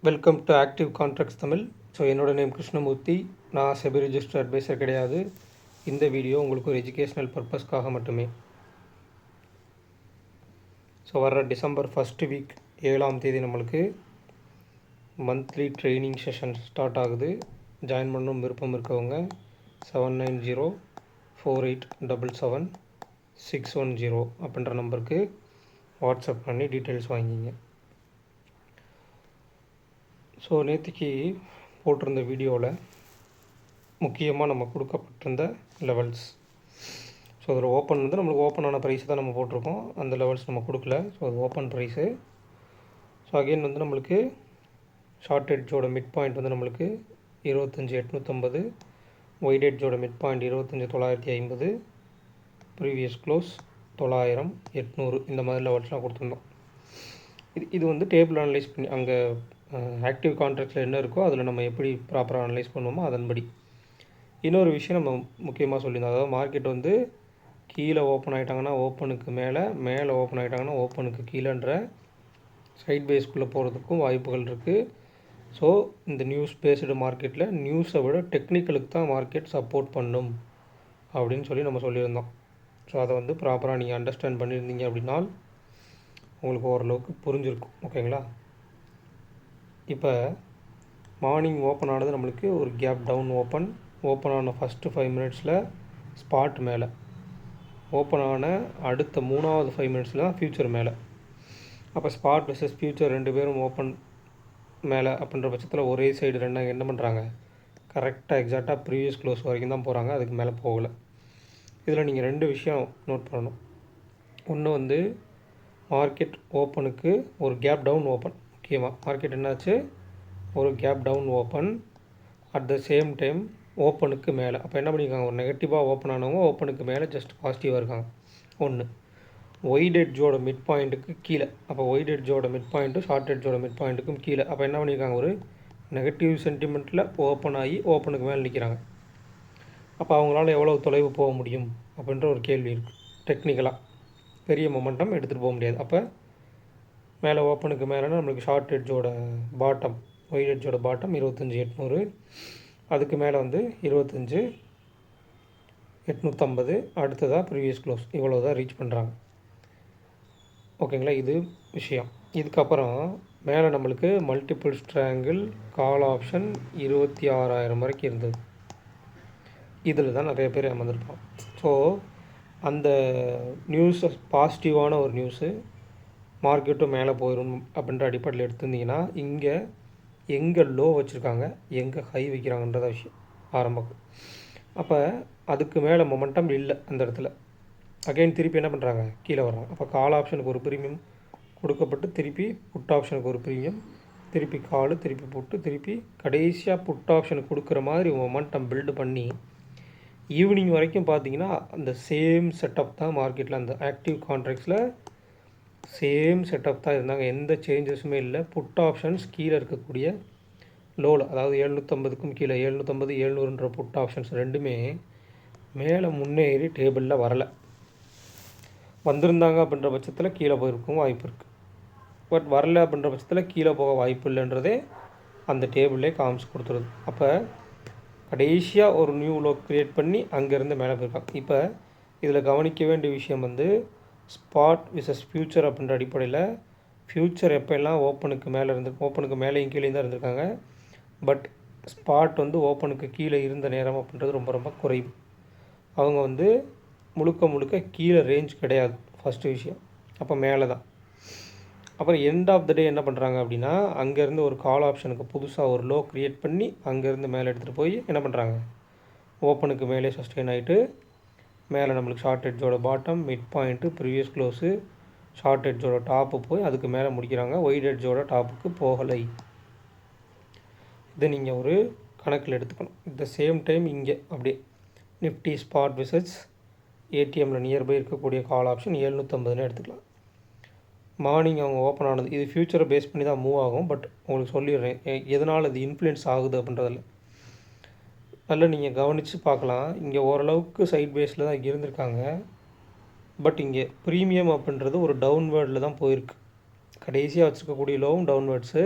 Welcome to active contracts Tamil. So என்னோட name Krishnamurthy. நான் SEBI register advisor கிடையாது. இந்த வீடியோ உங்களுக்கு ஒரு எஜுகேஷ்னல் பர்பஸ்க்காக மட்டுமே. ஸோ வர்ற டிசம்பர் ஃபஸ்ட்டு வீக் 7ஆம் தேதி நம்மளுக்கு மந்த்லி ட்ரைனிங் செஷன் ஸ்டார்ட் ஆகுது. ஜாயின் பண்ணணும் விருப்பம் இருக்கவங்க 7904877610 அப்படின்ற நம்பருக்கு வாட்ஸ்அப் பண்ணி டீட்டெயில்ஸ் வாங்கிங்க. ஸோ நேற்றுக்கு போட்டிருந்த வீடியோவில் முக்கியமாக நம்ம கொடுக்கப்பட்டிருந்த லெவல்ஸ். ஸோ அதில் ஓப்பன் வந்து நம்மளுக்கு ஓப்பனான ப்ரைஸ் தான் நம்ம போட்டிருக்கோம். அந்த லெவல்ஸ் நம்ம கொடுக்கல. ஸோ அது ஓப்பன் ப்ரைஸு. ஸோ அகெயின் வந்து நம்மளுக்கு ஷார்ட் எட்ஜோட மிட் பாயிண்ட் வந்து நம்மளுக்கு 25,850, ஒயிட் எட்ஜோட மிட் பாயிண்ட் 25,950, ப்ரீவியஸ் க்ளோஸ் 900, 800 இந்த மாதிரி லெவல்ஸ்லாம் கொடுத்துருந்தோம். இது வந்து டேபிள் அனலைஸ் பண்ணி அங்கே ஆக்டிவ் கான்ட்ராக்ட்ஸில் என்ன இருக்கோ அதில் நம்ம எப்படி ப்ராப்பராக அனலைஸ் பண்ணுவோமோ அதன்படி. இன்னொரு விஷயம் நம்ம முக்கியமாக சொல்லியிருந்தோம். அதாவது மார்க்கெட் வந்து கீழே ஓப்பன் ஆகிட்டாங்கன்னா ஓப்பனுக்கு மேலே, மேலே ஓப்பன் ஆகிட்டாங்கன்னா ஓப்பனுக்கு கீழேன்ற சைட் பேஸ்க்குள்ளே போகிறதுக்கும் வாய்ப்புகள் இருக்குது. ஸோ இந்த நியூஸ் பேஸ்டு மார்க்கெட்டில் நியூஸை விட டெக்னிக்கலுக்கு தான் மார்க்கெட் சப்போர்ட் பண்ணும் அப்படின்னு சொல்லி நம்ம சொல்லியிருந்தோம். ஸோ அதை வந்து ப்ராப்பராக நீங்கள் அண்டர்ஸ்டாண்ட் பண்ணியிருந்தீங்க அப்படின்னா உங்களுக்கு ஓரளவுக்கு புரிஞ்சிருக்கும். ஓகேங்களா? இப்போ மார்னிங் ஓப்பன் ஆனது நம்மளுக்கு ஒரு கேப் டவுன் ஓப்பன் ஆன ஃபஸ்ட்டு 5 மினிட்ஸில் ஸ்பாட் மேலே, ஓப்பன் ஆன அடுத்த 3வது 5 மினிட்ஸில் தான் ஃப்யூச்சர் மேலே. அப்போ ஸ்பாட் வெர்சஸ் ஃப்யூச்சர் ரெண்டு பேரும் ஓப்பன் மேலே அப்படின்ற பட்சத்தில் ஒரே சைடு ரெண்டாங்க என்ன பண்ணுறாங்க, கரெக்டாக எக்ஸாக்டாக ப்ரீவியஸ் க்ளோஸ் வரைக்கும் தான் போகிறாங்க, அதுக்கு மேலே போகலை. இதில் நீங்கள் ரெண்டு விஷயம் நோட் பண்ணணும். ஒன்று வந்து மார்க்கெட் ஓப்பனுக்கு ஒரு கேப் டவுன் ஓப்பன். முக்கியமாக மார்க்கெட் என்னாச்சு, ஒரு gap down open, at the same time ஓப்பனுக்கு மேலே. அப்போ என்ன பண்ணியிருக்காங்க, ஒரு நெகட்டிவாக ஓப்பன் ஆனவங்க ஓப்பனுக்கு மேலே ஜஸ்ட் பாசிட்டிவாக இருக்காங்க. ஒன்று ஒயிட் எட்ஜோட மிட் பாயிண்ட்டுக்கு கீழே. அப்போ ஒயிட் எட்ஜோட மிட் பாயிண்ட்டு ஷார்ட் எட்ஜோட மிட் பாயிண்ட்டுக்கும் கீழே. அப்போ என்ன பண்ணியிருக்காங்க, ஒரு நெகட்டிவ் சென்டிமெண்ட்டில் ஓப்பன் ஆகி ஓப்பனுக்கு மேலே நிற்கிறாங்க. அப்போ அவங்களால எவ்வளோ தொலைவு போக முடியும் அப்படின்ற ஒரு கேள்வி இருக்குது. டெக்னிக்கலாக பெரிய மொமெண்டம் எடுத்துகிட்டு போக முடியாது. அப்போ மேலே ஓப்பனுக்கு மேலேனா நம்மளுக்கு ஷார்ட் எட்ஜோட பாட்டம், ஒயிட் எட்ஜோட பாட்டம் 25,800, அதுக்கு மேலே வந்து 25,850, அடுத்ததாக ப்ரீவியஸ் க்ளோஸ் இவ்வளோ தான் ரீச் பண்ணுறாங்க. ஓகேங்களா? இது விஷயம். இதுக்கப்புறம் மேலே நம்மளுக்கு மல்டிபிள் ஸ்ட்ராங்கிள் கால் ஆப்ஷன் 26,000 வரைக்கும் இருந்தது. இதில் தான் நிறைய பேர் ஏமாந்துருப்பான். ஸோ அந்த நியூஸை பாசிட்டிவான ஒரு நியூஸு, மார்க்கெட்டும் மேலே போயிடும் அப்படின்ற அடிப்படையில் எடுத்திருந்தீங்கன்னா இங்கே எங்கே லோ வச்சுருக்காங்க, எங்கே ஹை வைக்கிறாங்கன்றத விஷயம் ஆரம்பம். அப்போ அதுக்கு மேலே மொமெண்டம் இல்லை அந்த இடத்துல. அகைன் திருப்பி என்ன பண்ணுறாங்க, கீழே வர்றாங்க. அப்போ கால் ஆப்ஷனுக்கு ஒரு ப்ரீமியம் கொடுக்கப்பட்டு திருப்பி புட் ஆப்ஷனுக்கு ஒரு ப்ரீமியம், திருப்பி கால், திருப்பி புட்டு, திருப்பி கடைசியாக புட் ஆப்ஷனுக்கு கொடுக்குற மாதிரி மொமெண்டம் பில்டு பண்ணி ஈவினிங் வரைக்கும் பார்த்தீங்கன்னா அந்த சேம் செட்டப் தான் மார்க்கெட்டில், அந்த ஆக்டிவ் கான்ட்ராக்ட்ஸில் சேம் செட்டப் தான் இருந்தாங்க. எந்த சேஞ்சஸுமே இல்லை. புட் ஆப்ஷன்ஸ் கீழே இருக்கக்கூடிய லோவில், அதாவது 750க்கும் கீழே 750, 700ன்ற புட் ஆப்ஷன்ஸ் ரெண்டுமே மேலே முன்னேறி டேபிளில் வரலை. வந்திருந்தாங்க அப்படின்ற பட்சத்தில் கீழே போயிருக்கும் வாய்ப்பு இருக்குது. பட் வரல அப்படின்ற பட்சத்தில் கீழே போக வாய்ப்பு இல்லைன்றதே அந்த டேபிளே காமிச்சு கொடுத்துருது. அப்போ கடைசியாக ஒரு நியூ லோ க்ரியேட் பண்ணி அங்கேருந்து மேலே போயிருக்காங்க. இப்போ இதில் கவனிக்க வேண்டிய விஷயம் வந்து ஸ்பாட் விசஸ் ஃப்யூச்சர் அப்படின்ற அடிப்படையில் ஃப்யூச்சர் எப்போல்லாம் ஓப்பனுக்கு மேலே ஓப்பனுக்கு மேலேயும் கீழே தான் இருந்திருக்காங்க. பட் ஸ்பாட் வந்து ஓப்பனுக்கு கீழே இருந்த நேரம் அப்படின்றது ரொம்ப ரொம்ப குறைவு. அவங்க வந்து முழுக்க கீழே ரேஞ்ச் கிடையாது ஃபஸ்ட்டு விஷயம். அப்போ மேலே தான். அப்புறம் எண்ட் ஆஃப் த டே என்ன பண்ணுறாங்க அப்படின்னா, அங்கேருந்து ஒரு கால் ஆப்ஷனுக்கு புதுசாக ஒரு லோ க்ரியேட் பண்ணி அங்கேருந்து மேலே எடுத்துகிட்டு போய் என்ன பண்ணுறாங்க, ஓப்பனுக்கு மேலே சஸ்டெயின் ஆகிட்டு மேலே நம்மளுக்கு ஷார்ட் எட்ஜோட bottom, mid point, previous close, short எட்ஜோட டாப்பு போய் அதுக்கு மேலே முடிக்கிறாங்க. ஒயிட் எட்ஜோட டாப்புக்கு போகலை. இதை நீங்கள் ஒரு கணக்கில் எடுத்துக்கணும். இந்த சேம் டைம் இங்கே அப்படியே நிஃப்டி ஸ்பாட் விசஸ் ஏடிஎம்மில் நியர்பை இருக்கக்கூடிய கால் ஆப்ஷன் 750ன்னு எடுத்துக்கலாம். மார்னிங் அவங்க ஓப்பன் ஆனது, இது ஃப்யூச்சரை பேஸ் பண்ணி தான் மூவ் ஆகும். பட் உங்களுக்கு சொல்லிடுறேன் எதனால் இது இன்ஃப்ளூயன்ஸ் ஆகுது அப்படின்றதில்ல. நல்லா நீங்கள் கவனித்து பார்க்கலாம். இங்கே ஓரளவுக்கு சைட் பேஸில் தான் இருந்திருக்காங்க. பட் இங்கே ப்ரீமியம் அப்படின்றது ஒரு டவுன்வேர்டில் தான் போயிருக்கு. கடைசியாக வச்சுருக்கக்கூடிய லோவும் டவுன்வேர்ட்ஸு,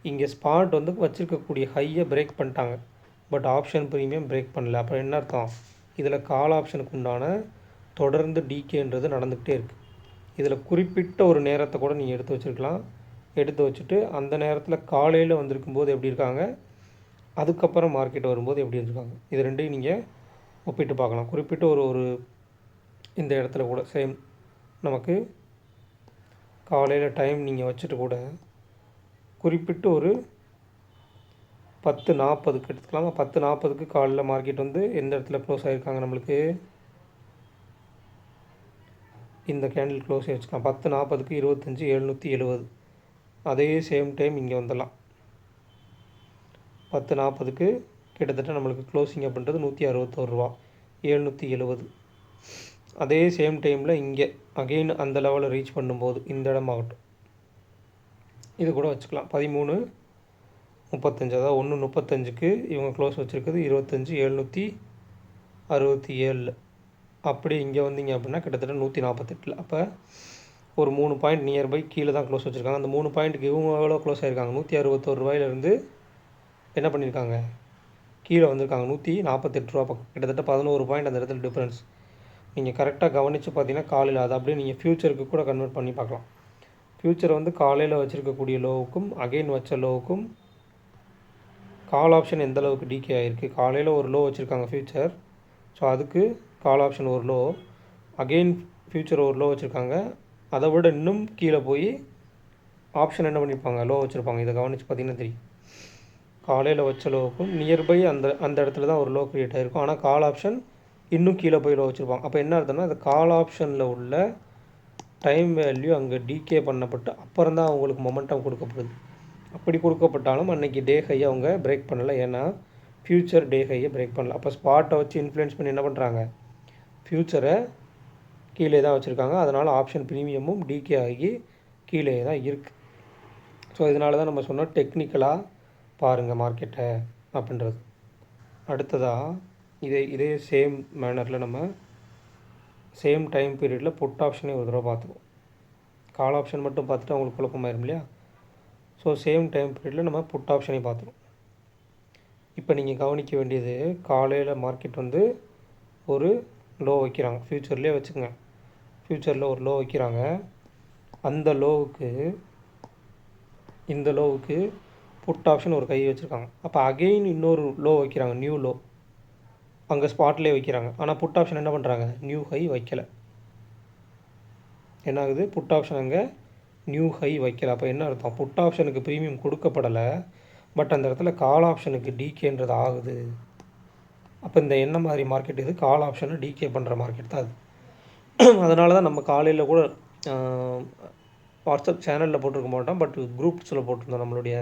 இங்கே ஸ்பாட் வந்து வச்சுருக்கக்கூடிய ஹையை பிரேக் பண்ணிட்டாங்க, பட் ஆப்ஷன் ப்ரீமியம் பிரேக் பண்ணல. அப்புறம் என்ன அர்த்தம்? இதில் கால் ஆப்ஷனுக்கு உண்டான தொடர்ந்து டிகேன்றது நடந்துக்கிட்டே இருக்குது. இதில் குறிப்பிட்ட ஒரு நேரத்தை கூட நீங்கள் எடுத்து வச்சுருக்கலாம். எடுத்து வச்சுட்டு அந்த நேரத்தில் காலையில் வந்திருக்கும் போது எப்படி இருக்காங்க, அதுக்கப்புறம் மார்க்கெட் வரும்போது எப்படி இருக்காங்க, இது ரெண்டையும் நீங்கள் ஒப்பிட்டு பார்க்கலாம். குறிப்பிட்ட ஒரு இந்த இடத்துல கூட சேம் நமக்கு காலையில் டைம் நீங்கள் வச்சுட்டு கூட குறிப்பிட்டு ஒரு 10:40க்கு எடுத்துக்கலாமா? 10:40க்கு காலையில் மார்க்கெட் வந்து எந்த இடத்துல க்ளோஸ் ஆகிருக்காங்க, நம்மளுக்கு இந்த கேண்டில் க்ளோஸ் ஆகிடுச்சுக்கலாம். 10:40க்கு 25,770. அதே சேம் டைம் இங்கே வந்துடலாம். 10:40க்கு கிட்டத்தட்ட நம்மளுக்கு க்ளோசிங் அப்படின்றது 161 ரூபா, 770. அதே சேம் டைமில் இங்கே அகெயின் அந்த லெவலில் ரீச் பண்ணும்போது இந்த இடமாகட்டும், இது கூட வச்சுக்கலாம். 13:35, அதாவது 1:35க்கு இவங்க க்ளோஸ் வச்சுருக்குது 25,767. அப்படி இங்கே வந்தீங்க அப்படின்னா கிட்டத்தட்ட 148. அப்போ ஒரு 3 பாயிண்ட் நியர்பை கீழே தான் க்ளோஸ் வச்சுருக்காங்க. அந்த 3 பாயிண்ட்டுக்கு இவங்க எவ்வளோ க்ளோஸ் ஆகிருக்காங்க, 161 ரூபாயிலேருந்து என்ன பண்ணியிருக்காங்க, கீழே வந்திருக்காங்க 148 ரூபா பக்கம். கிட்டத்தட்ட 11 பாயிண்ட் அந்த இடத்துல டிஃப்ரென்ஸ். நீங்கள் கரெக்டாக கவனித்து பார்த்தீங்கன்னா காலையில் அதை அப்படியே நீங்கள் ஃப்யூச்சருக்கு கூட கன்வெர்ட் பண்ணி பார்க்கலாம். ஃப்யூச்சர் வந்து காலையில் வச்சுருக்கக்கூடிய லோவுக்கும் அகெயின் வச்ச லோவுக்கும் கால் ஆப்ஷன் எந்த அளவுக்கு டிகே ஆகிருக்கு. காலையில் ஒரு லோ வச்சுருக்காங்க ஃப்யூச்சர், ஸோ அதுக்கு கால் ஆப்ஷன் ஒரு லோ, அகெயின் ஃப்யூச்சர் ஒரு லோ வச்சுருக்காங்க, அதை விட இன்னும் கீழே போய் ஆப்ஷன் என்ன பண்ணியிருப்பாங்க, லோ வச்சுருப்பாங்க. இதை கவனித்து பார்த்திங்கன்னா தெரியும். காலையில் வச்ச லோவுக்கும் நியர்பை அந்த இடத்துல தான் ஒரு லோ க்ரியேட் ஆகிருக்கும், ஆனால் கால் ஆப்ஷன் இன்னும் கீழே போய் லோ வச்சுருப்பாங்க. அப்போ என்ன அர்த்தம்னா அந்த கால் ஆப்ஷனில் உள்ள டைம் வேல்யூ அங்கே டிகே பண்ணப்பட்டு அப்புறம் தான் அவங்களுக்கு மொமெண்டம் கொடுக்கப்படுது. அப்படி கொடுக்கப்பட்டாலும் அன்றைக்கி டே ஹையை அவங்க பிரேக் பண்ணலை, ஏன்னா ஃப்யூச்சர் டே ஹையை பிரேக் பண்ணல. அப்போ ஸ்பாட்டை வச்சு இன்ஃப்ளூயன்ஸ் பண்ணி என்ன பண்ணுறாங்க, ஃப்யூச்சரை கீழே தான் வச்சுருக்காங்க. அதனால் ஆப்ஷன் ப்ரீமியமும் டிகே ஆகி கீழே தான் இருக்குது. ஸோ இதனால தான் நம்ம சொன்னோம் டெக்னிக்கலாக பாருங்கள் மார்க்கெட்டை அப்படின்றது. அடுத்ததாக இதே சேம் மேனரில் நம்ம சேம் டைம் பீரியடில் புட் ஆப்ஷனே ஒரு தடவை பார்த்துருவோம். கால் ஆப்ஷன் மட்டும் பார்த்துட்டு அவங்களுக்கு குழப்பமாயிரும் இல்லையா? ஸோ சேம் டைம் பீரியடில் நம்ம புட் ஆப்ஷனே பார்த்துருவோம். இப்போ நீங்கள் கவனிக்க வேண்டியது, காலையில் மார்க்கெட் வந்து ஒரு லோ வைக்கிறாங்க, ஃப்யூச்சர்லேயே வச்சுக்கோங்க, ஃப்யூச்சரில் ஒரு லோ வைக்கிறாங்க. அந்த லோவுக்கு இந்த லோவுக்கு புட் ஆப்ஷன் ஒரு கை வச்சுருக்காங்க. அப்போ அகெயின் இன்னொரு லோ வைக்கிறாங்க, நியூ லோ அங்கே ஸ்பாட்லேயே வைக்கிறாங்க. ஆனால் புட் ஆப்ஷன் என்ன பண்ணுறாங்க, நியூ ஹை வைக்கலை. என்ன ஆகுது, புட் ஆப்ஷன் அங்கே நியூ ஹை வைக்கலை. அப்போ என்ன அர்த்தம், புட் ஆப்ஷனுக்கு ப்ரீமியம் கொடுக்கப்படலை, பட் அந்த இடத்துல கால் ஆப்ஷனுக்கு டிகேன்றது ஆகுது. அப்போ இந்த என்ன மாதிரி மார்க்கெட் இது, கால் ஆப்ஷனை டிகே பண்ணுற மார்க்கெட் தான் அது. அதனால தான் நம்ம காலையில் கூட வாட்ஸ்அப் சேனலில் போட்டிருக்க மாட்டோம், பட் குரூப்ஸில் போட்டிருந்தோம், நம்மளுடைய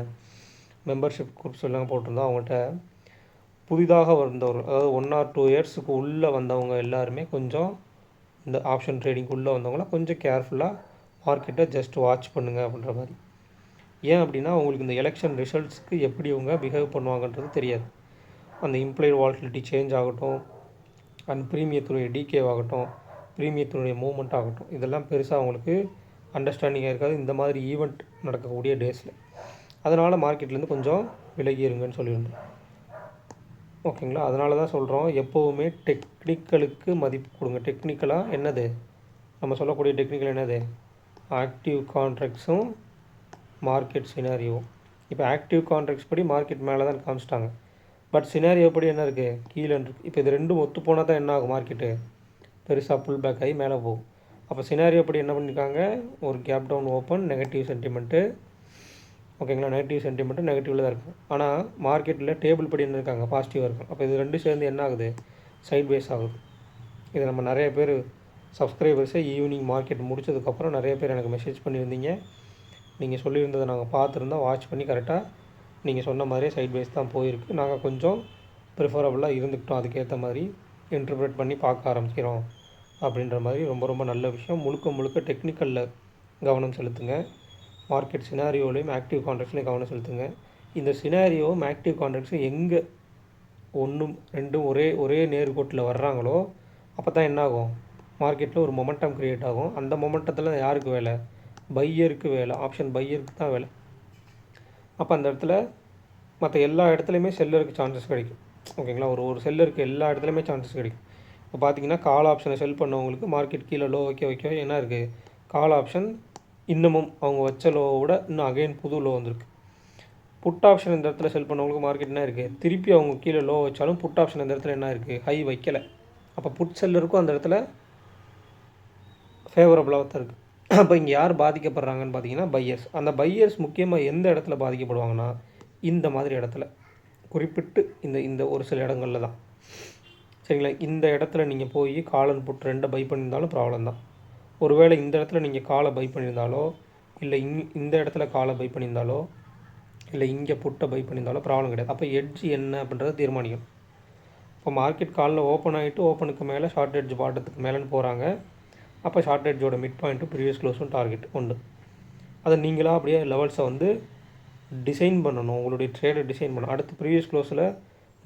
மெம்பர்ஷிப் குரூப்ஸ் எல்லாம் போட்டிருந்தோம். அவங்கள்ட்ட புதிதாக வந்தவர், அதாவது 1 or 2 இயர்ஸுக்கு உள்ளே வந்தவங்க எல்லாருமே கொஞ்சம் இந்த ஆப்ஷன் ட்ரேடிங் உள்ளே வந்தவங்களாம் கொஞ்சம் கேர்ஃபுல்லாக மார்க்கெட்டை ஜஸ்ட் வாட்ச் பண்ணுங்கள் அப்படின்ற மாதிரி. ஏன் அப்படின்னா அவங்களுக்கு இந்த எலெக்ஷன் ரிசல்ட்ஸ்க்கு எப்படி அவங்க பிஹேவ் பண்ணுவாங்கன்றது தெரியாது. அந்த இம்ப்ளாய்டு வாலட்டிலிட்டி சேஞ்ச் ஆகட்டும், அண்ட் ப்ரீமியத்தினுடைய டிகே ஆகட்டும், ப்ரீமியத்தினுடைய மூவ்மெண்ட் ஆகட்டும், இதெல்லாம் பெருசாக அவங்களுக்கு அண்டர்ஸ்டாண்டிங்காக இருக்காது இந்த மாதிரி ஈவெண்ட் நடக்கக்கூடிய டேஸில். அதனால் மார்க்கெட்லேருந்து கொஞ்சம் விலகிருங்கன்னு சொல்லியிருந்தோம். ஓகேங்களா? அதனால தான் சொல்கிறோம் எப்போவுமே டெக்னிக்கலுக்கு மதிப்பு கொடுங்க. டெக்னிக்கலாக என்னது நம்ம சொல்லக்கூடிய டெக்னிக்கல் என்னது, ஆக்டிவ் கான்ட்ராக்ட்ஸும் மார்க்கெட் சினாரியோ. இப்போ ஆக்டிவ் கான்ட்ராக்ட்ஸ் படி மார்க்கெட் மேலே தான் காமிச்சிட்டாங்க, பட் சினாரியோ படி என்ன இருக்குது, கீழே இருக்குது. இப்போ இது ரெண்டும் ஒத்து போனால் தான் என்ன ஆகும், மார்க்கெட்டு பெருசாக புல் பேக் ஆகி மேலே போகும். அப்போ சினாரியோ படி என்ன பண்ணியிருக்காங்க, ஒரு gap down open, negative sentiment. ஓகேங்களா, நெகட்டிவ் சென்டிமெண்ட்டு நெகட்டிவில் தான் இருக்கும். ஆனால் மார்க்கெட்டில் டேபிள் படி என்ன இருக்காங்க, பாசிட்டிவாக இருக்கும். அப்போ இது ரெண்டும் சேர்ந்து என்ன ஆகுது, சைட் வேஸ் ஆகுது. இதை நம்ம நிறைய பேர் சப்ஸ்கிரைபர்ஸை ஈவினிங் மார்க்கெட் முடிச்சதுக்கப்புறம் நிறைய பேர் எனக்கு மெசேஜ் பண்ணியிருந்தீங்க. நீங்கள் சொல்லியிருந்ததை நாங்கள் பார்த்துருந்தோம், வாட்ச் பண்ணி கரெக்டாக நீங்கள் சொன்ன மாதிரியே சைட் வேஸ் தான் போயிருக்கு. நாங்கள் கொஞ்சம் ப்ரிஃபரபுளாக இருந்துக்கிட்டோம், அதுக்கேற்ற மாதிரி இன்டர்பிரேட் பண்ணி பார்க்க ஆரம்பிக்கிறோம் அப்படின்ற மாதிரி. ரொம்ப ரொம்ப நல்ல விஷயம். முழுக்க முழுக்க டெக்னிக்கலில் கவனம் செலுத்துங்க, மார்க்கெட் சினாரியோலையும் ஆக்டிவ் கான்ட்ராக்ட்ஸ்லையும் கவனம் செலுத்துங்க. இந்த சினாரியோவும் ஆக்டிவ் கான்ட்ராக்ட்ஸும் எங்கே ஒன்றும் ரெண்டும் ஒரே நேர்கோட்டில் வர்றாங்களோ அப்போ தான் என்னாகும், மார்க்கெட்டில் ஒரு மொமெண்டம் க்ரியேட் ஆகும். அந்த மொமெண்டத்தில் யாருக்கு வேலை, பையருக்கு வேலை, ஆப்ஷன் பையருக்கு தான் வேலை. அப்போ அந்த இடத்துல மற்ற எல்லா இடத்துலையுமே செல்லருக்கு சான்சஸ் கிடைக்கும். ஓகேங்களா, ஒரு செல்லருக்கு எல்லா இடத்துலையுமே சான்சஸ் கிடைக்கும். இப்போ பார்த்தீங்கன்னா கால் ஆப்ஷனை செல் பண்ணவங்களுக்கு மார்க்கெட் கீழே லோ வைக்க என்ன இருக்குது, கால் ஆப்ஷன் இன்னமும் அவங்க வச்ச லோவோட இன்னும் அகைன் புது லோ வந்திருக்கு. புட் ஆப்ஷன் இந்த இடத்துல செல் பண்ணவங்களுக்கு மார்க்கெட் என்ன இருக்குது, திருப்பி அவங்க கீழே லோ வச்சாலும் புட் ஆப்ஷன் இந்த இடத்துல என்ன இருக்குது, ஹை வைக்கலை. அப்போ புட் செல்லருக்கும் அந்த இடத்துல ஃபேவரபுளாக தான் இருக்குது. அப்போ இங்கே யார் பாதிக்கப்படுறாங்கன்னு பார்த்தீங்கன்னா பையர்ஸ். அந்த பையர்ஸ் முக்கியமாக எந்த இடத்துல பாதிக்கப்படுவாங்கன்னா இந்த மாதிரி இடத்துல, குறிப்பிட்டு இந்த இந்த ஒரு சில இடங்களில் தான். சரிங்களா, இந்த இடத்துல நீங்கள் போய் கால் அண்ட் புட் ரெண்டை பை பண்ணியிருந்தாலும் ப்ராப்ளம் தான். ஒருவேளை இந்த இடத்துல நீங்கள் காலை பை பண்ணியிருந்தாலோ, இல்லை இந்த இடத்துல காலை பை பண்ணியிருந்தாலோ, இல்லை இங்கே புட்டை பை பண்ணியிருந்தாலோ ப்ராப்ளம் கிடையாது. அப்போ எட்ஜ் என்ன அப்படின்றத தீர்மானிக்கும். இப்போ மார்க்கெட் காலில் ஓப்பன் ஆகிட்டு ஓப்பனுக்கு மேலே ஷார்ட் எட்ஜ் பாட்டத்துக்கு மேலேன்னு போகிறாங்க. அப்போ ஷார்ட் எட்ஜோட மிட் பாயிண்ட்டும் ப்ரீவியஸ் க்ளோஸும் டார்கெட் உண்டு. அதை நீங்களாக அப்படியே லெவல்ஸை வந்து டிசைன் பண்ணணும், உங்களுடைய ட்ரேடை டிசைன் பண்ணணும். அடுத்து ப்ரீவியஸ் க்ளோஸில்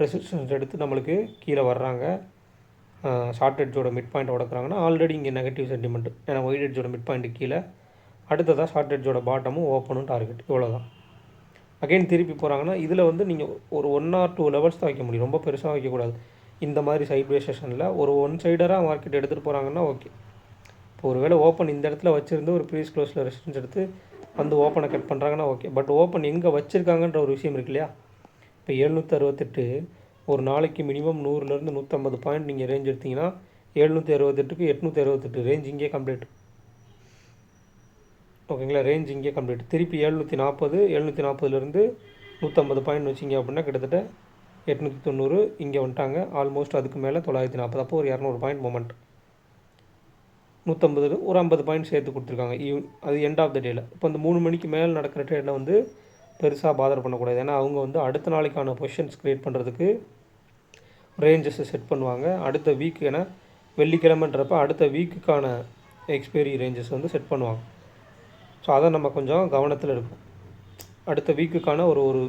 ரெசிஸ்டன்ஸ் எடுத்து நம்மளுக்கு கீழே வர்றாங்க, ஷார்ட் எட்ஜோட மிட் பாயிண்ட் உடக்குறாங்கன்னா ஆல்ரெடி இங்கே நெகட்டிவ் சென்டிமெண்ட். ஏன்னா ஒயிட் எட்ஜோட மிட் பாயிண்ட்டு கீழே, அடுத்ததாக ஷார்ட் எட்ஜோட பாட்டமும் ஓப்பனும் டார்கெட், இவ்வளோதான். அகைன் திருப்பி போகிறாங்கன்னா இதில் வந்து நீங்கள் ஒரு 1 or 2 லெவல்ஸ் தான் வைக்க முடியும், ரொம்ப பெருசாக வைக்கக்கூடாது. இந்த மாதிரி சைட்வே செஷனில் ஒரு ஒன் சைடராக மார்க்கெட் எடுத்துகிட்டு போகிறாங்கன்னா ஓகே. இப்போ ஒரு வேளை ஓப்பன் இந்த இடத்துல வச்சுருந்து ஒரு ப்ரீவியஸ் க்ளோஸில் ரெசிஸ்டன்ஸ் எடுத்து வந்து ஓப்பனை கட் பண்ணுறாங்கன்னா ஓகே. பட் ஓப்பன் எங்கே வச்சுருக்காங்கன்ற ஒரு விஷயம் இருக்கு இல்லையா. இப்போ 768 ஒரு நாளைக்கு மினிமம் 100லேருந்து 150 பாயிண்ட் நீங்கள் ரேஞ்ச் எடுத்திங்கன்னா 768க்கு 868 ரேஞ்ச் இங்கே கம்ப்ளீட். ஓகேங்களா, ரேஞ்ச் இங்கே கம்ப்ளீட். திருப்பி 740லேருந்து 150 பாயிண்ட் வச்சிங்க அப்படின்னா கிட்டத்தட்ட 890 இங்கே வந்துட்டாங்க. ஆல்மோஸ்ட் அதுக்கு மேலே 940. அப்போ ஒரு 200 பாயிண்ட் மொமெண்ட், 150 ஒரு 50 பாயிண்ட் சேர்த்து கொடுத்துருக்காங்க. அது எண்ட் ஆஃப் த டேயில். இப்போ இந்த 3 மணிக்கு மேலே நடக்கிற ட்ரேடில் வந்து பெருசாக பாதர் பண்ணக்கூடாது. ஏன்னா அவங்க வந்து அடுத்த நாளைக்கான பொசிஷன்ஸ் க்ரியேட் பண்ணுறதுக்கு ரேஞ்சஸை செட் பண்ணுவாங்க. அடுத்த வீக், ஏன்னா வெள்ளிக்கிழமைன்றப்ப அடுத்த வீக்குக்கான எக்ஸ்பைரி ரேஞ்சஸ் வந்து செட் பண்ணுவாங்க. ஸோ அதை நம்ம கொஞ்சம் கவனத்தில் இருக்கும். அடுத்த வீக்குக்கான ஒரு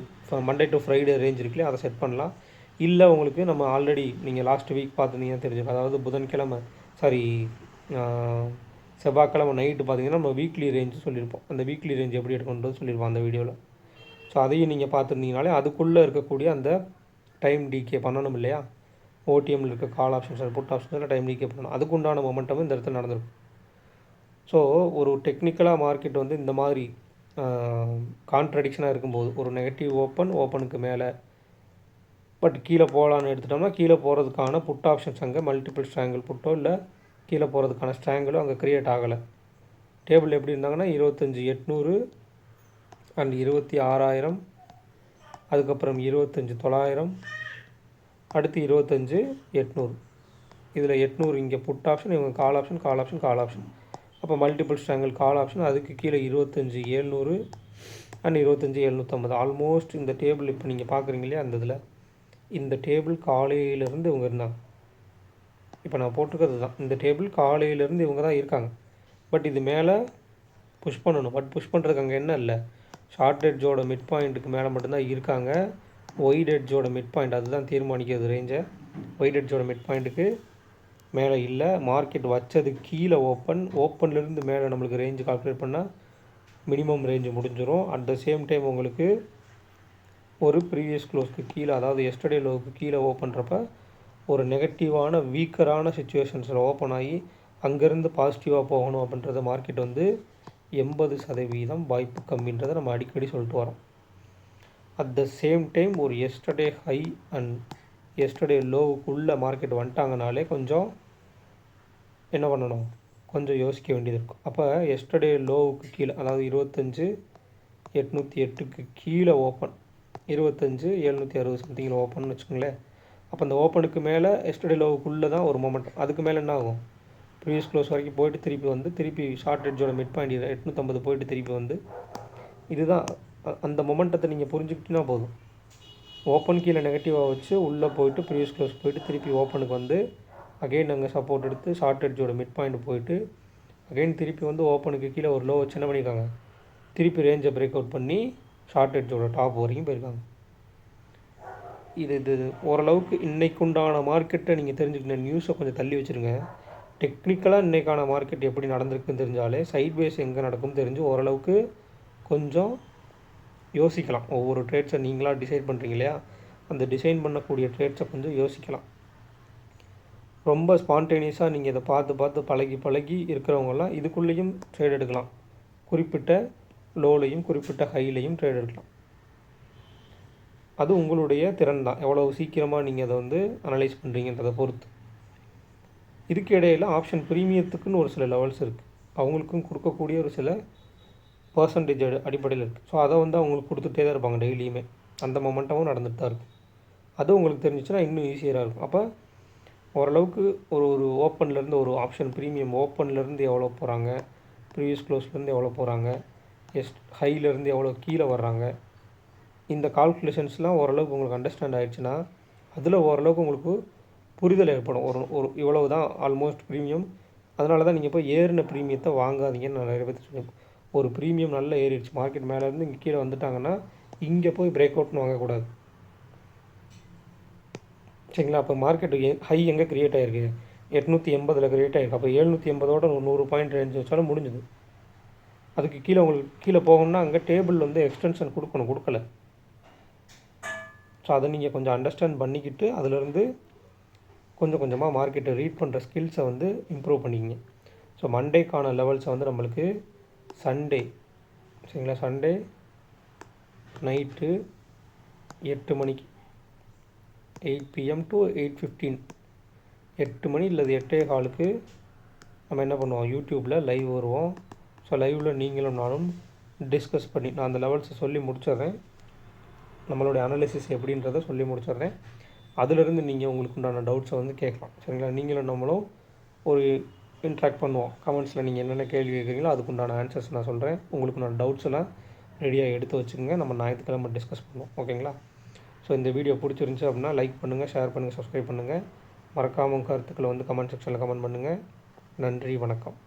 மண்டே டு ஃப்ரைடே ரேஞ்ச் இருக்குல்லையே, அதை செட் பண்ணலாம். இல்லை உங்களுக்கு நம்ம ஆல்ரெடி நீங்கள் லாஸ்ட் வீக் பார்த்துருந்தீங்கன்னா தெரிஞ்சுக்கலாம். அதாவது புதன்கிழமை செவ்வாய்க்கிழமை நைட்டு பார்த்தீங்கன்னா நம்ம வீக்லி ரேஞ்சு சொல்லியிருப்போம். அந்த வீக்லி ரேஞ்ச் எப்படி எடுக்கணுன்றது சொல்லியிருப்போம் அந்த வீடியோவில். ஸோ அதையும் நீங்கள் பார்த்துருந்தீங்கனாலே அதுக்குள்ளே இருக்கக்கூடிய அந்த டைம் டிகே பண்ணணும் இல்லையா. ஓடிஎம்மில் இருக்க கால் ஆப்ஷன்ஸ் புட் ஆப்ஷன்ஸில் டைம் டிகே பண்ணணும். அதுக்கு உண்டான மொமெண்டம் இந்த இடத்துல நடந்திருக்கும். ஸோ ஒரு டெக்னிக்கலாக மார்க்கெட் வந்து இந்த மாதிரி கான்ட்ரடிக்ஷனாக இருக்கும்போது, ஒரு நெகட்டிவ் ஓப்பனுக்கு மேலே பட் கீழே போகலான்னு எடுத்துட்டோம்னா கீழே போகிறதுக்கான புட் ஆப்ஷன்ஸ் அங்கே மல்டிபிள் ஸ்ட்ராங்கிள் புட்டோ இல்லை கீழே போகிறதுக்கான ஸ்ட்ராங்கிளோ அங்கே க்ரியேட் ஆகலை. டேபிள் எப்படி இருந்தாங்கன்னா 25,800 அண்ட் 26,000, அதுக்கப்புறம் 25,900, அடுத்து 25,800. இதில் 800 இங்கே புட் ஆப்ஷன், இவங்க கால் ஆப்ஷன். அப்போ மல்டிபிள் ஸ்ட்ராங்கிள் கால் ஆப்ஷன், அதுக்கு கீழே 25,700 அண்ட் 25,750. ஆல்மோஸ்ட் இந்த டேபிள் இப்போ நீங்கள் பார்க்குறீங்க இல்லையா, அந்த இதில் இந்த டேபிள் காலையிலேருந்து இவங்க இருந்தாங்க. இப்போ நான் போட்டிருக்கிறது தான் இந்த டேபிள் காலையிலேருந்து இவங்க தான் இருக்காங்க. பட் இது மேலே புஷ் பண்ணணும். பட் புஷ் பண்ணுறதுக்கு அங்கே என்ன இல்லை, ஷார்ட் எட்ஜோட மிட் பாயிண்ட்டுக்கு மேலே மட்டும்தான் இருக்காங்க. ஒயிட் எட்ஜோட மிட் பாயிண்ட் அதுதான் தீர்மானிக்கிறது ரேஞ்சை. ஒயிட் எட்ஜோட மிட் பாயிண்ட்டுக்கு மேலே இல்லை. மார்க்கெட் வச்சது கீழே ஓப்பன்லேருந்து மேலே நம்மளுக்கு ரேஞ்சு கால்குலேட் பண்ணால் மினிமம் ரேஞ்சு முடிஞ்சிடும். அட் த சேம் டைம் உங்களுக்கு ஒரு ப்ரீவியஸ் க்ளோஸ்க்கு கீழே, அதாவது எஸ்டர்டே லோவுக்கு கீழே ஓப்பன்றப்ப ஒரு நெகட்டிவான வீக்கரான சுச்சுவேஷன்ஸில் ஓப்பன் ஆகி அங்கேருந்து பாசிட்டிவாக போகணும் அப்படின்றத மார்க்கெட் வந்து 80% வாய்ப்பு கம்மின்றதை நம்ம அடிக்கடி சொல்லிட்டு வரோம். அட் த சேம் டைம் ஒரு எஸ்டர்டே ஹை அண்ட் எஸ்டர்டே லோவுக்குள்ளே மார்க்கெட் வந்துட்டாங்கனாலே கொஞ்சம் என்ன பண்ணணும், கொஞ்சம் யோசிக்க வேண்டியது இருக்கும். அப்போ எஸ்டர்டே லோவுக்கு கீழே, அதாவது 25,808க்கு கீழே ஓப்பன், 25,760 சம்திங்கில் ஓப்பன் வச்சுக்கோங்களேன். அப்போ அந்த ஓப்பனுக்கு மேலே எஸ்டர்டே லோவுக்குள்ளே தான் ஒரு மொமெண்ட். அதுக்கு மேலே என்ன ஆகும், ப்ரீவியஸ் க்ளோஸ் வரைக்கும் போயிட்டு திருப்பி ஷார்ட் எட்ஜோட மிட் பாயிண்ட் 850 போயிட்டு திருப்பி வந்து இதுதான் அந்த மொமெண்டத்தை நீங்கள் புரிஞ்சுக்கிட்டீங்கன்னா போதும். ஓப்பன் கீழே நெகட்டிவாக வச்சு உள்ளே போயிட்டு ப்ரீவியஸ் க்ளோஸ் போயிட்டு திருப்பி ஓப்பனுக்கு வந்து அகெயின் அங்கே சப்போர்ட் எடுத்து ஷார்ட் எட்ஜோட மிட் பாயிண்ட் போயிட்டு அகெயின் திருப்பி வந்து ஓப்பனுக்கு கீழே ஒரு லோ வச்சு என்ன பண்ணியிருக்காங்க, திருப்பி ரேஞ்சை பிரேக் அவுட் பண்ணி ஷார்ட் எட்ஜோட டாப் வரைக்கும் போயிருக்காங்க. இது ஓரளவுக்கு இன்றைக்குண்டான மார்க்கெட்டை நீங்கள் தெரிஞ்சுக்கணும். நியூஸை கொஞ்சம் தள்ளி வச்சுருங்க. டெக்னிக்கலாக இன்றைக்கான மார்க்கெட் எப்படி நடந்திருக்குன்னு தெரிஞ்சாலே சைட்வேஸ் எங்கே நடக்கும்னு தெரிஞ்சு ஓரளவுக்கு கொஞ்சம் யோசிக்கலாம். ஒவ்வொரு ட்ரேட்ஸை நீங்களாக டிசைட் பண்ணுறீங்க இல்லையா, அந்த டிசைன் பண்ணக்கூடிய ட்ரேட்ஸை கொஞ்சம் யோசிக்கலாம். ரொம்ப ஸ்பான்டேனியஸாக நீங்கள் இதை பார்த்து பார்த்து பழகி இருக்கிறவங்கலாம் இதுக்குள்ளேயும் ட்ரேட் எடுக்கலாம். குறிப்பிட்ட லோலையும் குறிப்பிட்ட ஹைலையும் ட்ரேட் எடுக்கலாம். அது உங்களுடைய திறன் தான், எவ்வளோ சீக்கிரமாக நீங்கள் அதை வந்து அனலைஸ் பண்ணுறீங்கன்றதை பொறுத்து. இதுக்கு இடையில் ஆப்ஷன் ப்ரீமியத்துக்குன்னு ஒரு சில லெவல்ஸ் இருக்குது, அவங்களுக்கும் கொடுக்கக்கூடிய ஒரு சில பர்சன்டேஜ் அடிப்படையில் இருக்குது. ஸோ அதை வந்து அவங்களுக்கு கொடுத்துட்டே தான் இருப்பாங்க டெய்லியுமே. அந்த மொமெண்டமும் நடந்துட்டு தான் இருக்கும். அது உங்களுக்கு தெரிஞ்சிச்சுன்னா இன்னும் ஈஸியாக இருக்கும். அப்போ ஓரளவுக்கு ஒரு ஓப்பன்லேருந்து ஒரு ஆப்ஷன் ப்ரீமியம் ஓப்பன்லேருந்து எவ்வளோ போகிறாங்க, ப்ரீவியஸ் க்ளோஸ்லேருந்து எவ்வளோ போகிறாங்க, ஹைலேருந்து எவ்வளோ கீழே வர்றாங்க, இந்த கால்குலேஷன்ஸ்லாம் ஓரளவுக்கு உங்களுக்கு அண்டர்ஸ்டாண்ட் ஆகிடுச்சுன்னா அதில் ஓரளவுக்கு உங்களுக்கு புரிதல் ஏற்படும். ஒரு இவ்வளவு தான் ஆல்மோஸ்ட் ப்ரீமியம். அதனால தான் நீங்கள் போய் ஏறின ப்ரீமியத்தை வாங்காதீங்கன்னு நான் நிறைய பேர் சொல்லுவேன். ஒரு ப்ரீமியம் நல்லா ஏறிடுச்சு, மார்க்கெட் மேலேருந்து இங்கே கீழே வந்துட்டாங்கன்னா இங்கே போய் பிரேக் அவுட்னு வாங்கக்கூடாது. சரிங்களா? அப்போ மார்க்கெட்டு ஹை எங்கே க்ரியேட் ஆகிருக்கு, 880 க்ரியேட் ஆகிருக்கு. அப்போ 780ஓட 100 பாயிண்ட் ரேஞ்ச் வச்சாலும் முடிஞ்சுது. அதுக்கு கீழே உங்களுக்கு கீழே போகணுன்னா அங்கே டேபிள் வந்து எக்ஸ்டென்ஷன் கொடுக்கல. ஸோ அதை நீங்கள் கொஞ்சம் அண்டர்ஸ்டாண்ட் பண்ணிக்கிட்டு அதிலேருந்து கொஞ்சம் கொஞ்சமாக மார்க்கெட்டை ரீட் பண்ணுற ஸ்கில்ஸை வந்து இம்ப்ரூவ் பண்ணிக்கிங்க. ஸோ மண்டேக்கான லெவல்ஸை வந்து நம்மளுக்கு சண்டே, சரிங்களா, சண்டே நைட்டு 8 மணிக்கு 8 PM to 8:15, 8 மணி இல்லது 8:15க்கு நம்ம என்ன பண்ணுவோம், யூடியூப்பில் லைவ் வருவோம். ஸோ லைவில் நீங்களும் நானும் டிஸ்கஸ் பண்ணி நான் அந்த லெவல்ஸை சொல்லி முடிச்சிடுறேன், நம்மளுடைய அனாலிசிஸ் எப்படின்றத சொல்லி முடிச்சிடுறேன். அதிலிருந்து நீங்கள் உங்களுக்கு உண்டான டவுட்ஸை வந்து கேட்கலாம். சரிங்களா? நீங்களும் நம்மளும் ஒரு இன்ட்ராக்ட் பண்ணுவோம். கமெண்ட்ஸில் நீங்கள் என்னென்ன கேள்வி கேட்குறீங்களோ அதுக்குண்டான ஆன்சர்ஸ் நான் சொல்கிறேன். உங்களுக்குண்டான டவுட்ஸ் எல்லாம் ரெடியாக எடுத்து வச்சுக்கோங்க. நம்ம ஞாயிற்றுக்கிழமை டிஸ்கஸ் பண்ணுவோம். ஓகேங்களா? ஸோ இந்த வீடியோ பிடிச்சிருந்துச்சி அப்படின்னா லைக் பண்ணுங்கள், ஷேர் பண்ணுங்கள், சப்ஸ்கிரைப் பண்ணுங்கள். மறக்காமல் கருத்துக்களை வந்து கமெண்ட் செக்ஷனில் கமெண்ட் பண்ணுங்கள். நன்றி, வணக்கம்.